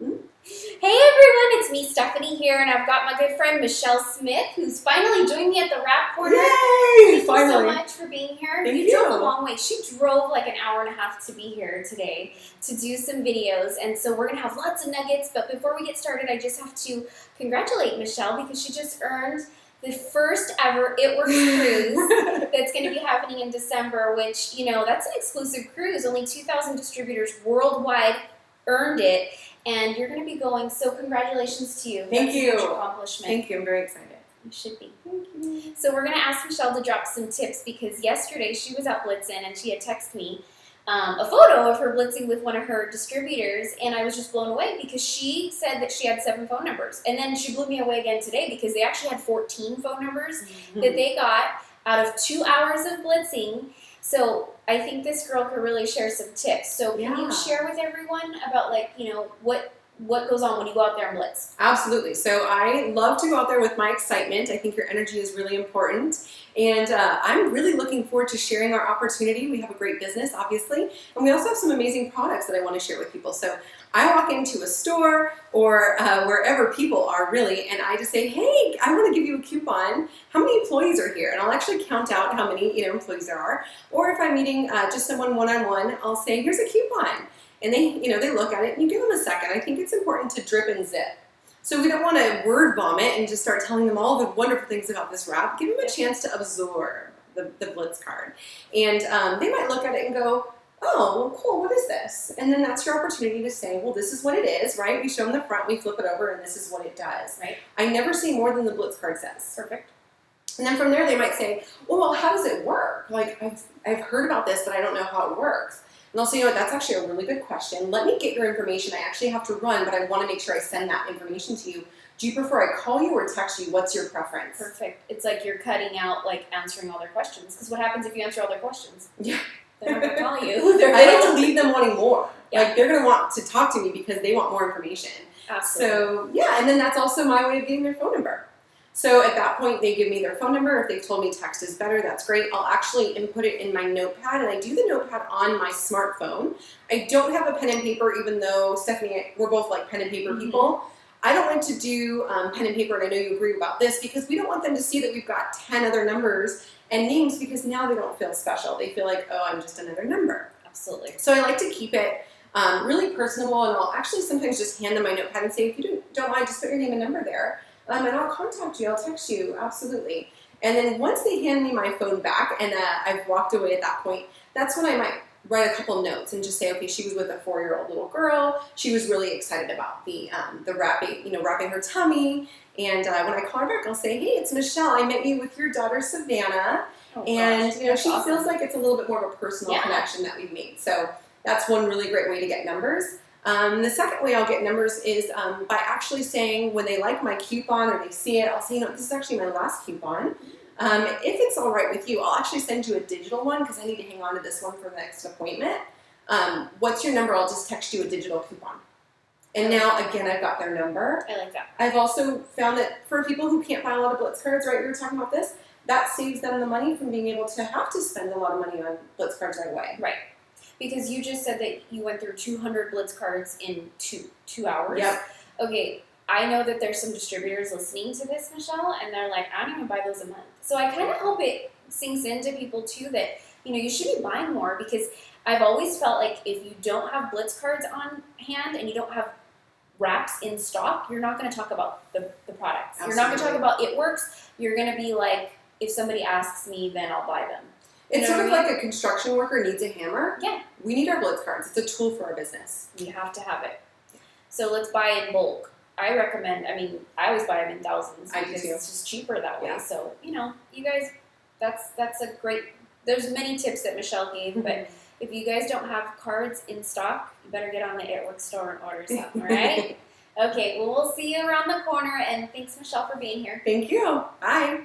Hey everyone, it's me, Stephanie, here, and I've got my good friend Michelle Smith, who's finally joined me at the Wrap Corner. Yay! Thank you so much for being here. Thank you you. drove a long way. She drove like an hour and a half to be here today to do some videos, and so we're going to have lots of nuggets, but before we get started, I just have to congratulate Michelle because she just earned the first ever It Works cruise that's going to be happening in December, which, you know, that's an exclusive cruise. Only 2,000 distributors worldwide earned it, and you're going to be going, so congratulations to you. Thank you. That's a huge accomplishment. Thank you. I'm very excited. You should be. Thank you. So we're going to ask Michelle to drop some tips because yesterday she was out blitzing and she had texted me a photo of her blitzing with one of her distributors, and I was just blown away because she said that she had 7 phone numbers. And then she blew me away again today because they actually had 14 phone numbers that they got out of 2 hours of blitzing. So I think this girl could really share some tips. So can you share with everyone about, like, you know, what goes on when you go out there and blitz? Absolutely. So I love to go out there with my excitement. I think your energy is really important. And I'm really looking forward to sharing our opportunity. We have a great business, obviously. And we also have some amazing products that I want to share with people. So I walk into a store or wherever people are, really, and I just say, hey, I want to give you a coupon. How many employees are here? And I'll actually count out how many employees there are. Or if I'm meeting just someone one-on-one, I'll say, here's a coupon. And they look at it and you give them a second. I think it's important to drip and zip. So we don't want to word vomit and just start telling them all the wonderful things about this wrap. Give them a chance to absorb the Blitz card. And they might look at it and go, oh, well, cool, what is this? And then that's your opportunity to say, well, this is what it is, right? We show them the front, we flip it over, and this is what it does. Right. I never say more than the Blitz card says. Perfect. And then from there, they might say, well, how does it work? Like, I've heard about this, but I don't know how it works. And I'll say, you know what, that's actually a really good question. Let me get your information. I actually have to run, but I want to make sure I send that information to you. Do you prefer I call you or text you? What's your preference? Perfect. It's like you're cutting out, like, answering all their questions. Because what happens if you answer all their questions? Yeah. They're not going to call you. I like to leave them wanting more. Yeah. Like, they're going to want to talk to me because they want more information. Absolutely. So, yeah, and then that's also my way of getting their phone number. So at that point, they give me their phone number. If they've told me text is better, that's great. I'll actually input it in my notepad, and I do the notepad on my smartphone. I don't have a pen and paper, even though, Stephanie, we're both like pen and paper people. I don't like to do pen and paper, and I know you agree about this, because we don't want them to see that we've got 10 other numbers and names, because now they don't feel special. They feel like, oh, I'm just another number. Absolutely. So I like to keep it really personable, and I'll actually sometimes just hand them my notepad and say, if you don't mind, just put your name and number there. And I'll contact you, I'll text you, absolutely. And then once they hand me my phone back and I've walked away at that point, that's when I might write a couple notes and just say, okay, she was with a 4-year-old little girl. She was really excited about the wrapping her tummy. And when I call her back, I'll say, hey, it's Michelle. I met you with your daughter, Savannah. Oh, and she awesome. Feels like it's a little bit more of a personal connection that we've made. So that's one really great way to get numbers. The second way I'll get numbers is by actually saying, when they like my coupon or they see it, I'll say, this is actually my last coupon. If it's all right with you, I'll actually send you a digital one because I need to hang on to this one for the next appointment. What's your number? I'll just text you a digital coupon. And now, again, I've got their number. I like that. I've also found that for people who can't buy a lot of Blitz cards, right, we were talking about this, that saves them the money from being able to have to spend a lot of money on Blitz cards right away. Right. Because you just said that you went through 200 Blitz cards in two hours. Yep. Okay, I know that there's some distributors listening to this, Michelle, and they're like, I don't even buy those a month. So I kind of hope it sinks into people, too, that, you should be buying more, because I've always felt like if you don't have Blitz cards on hand and you don't have wraps in stock, you're not going to talk about the products. Absolutely. You're not going to talk about It Works. You're going to be like, if somebody asks me, then I'll buy them. It's sort of like a construction worker needs a hammer. Yeah. We need our Blitz cards. It's a tool for our business. We have to have it. So let's buy in bulk. I recommend, I always buy them in thousands. I do because too. it's just cheaper that way. Yeah. So, you guys, that's a great, there's many tips that Michelle gave, but if you guys don't have cards in stock, you better get on the It Works store and order some, all right? Okay, well, we'll see you around the corner, and thanks, Michelle, for being here. Thank you. Bye.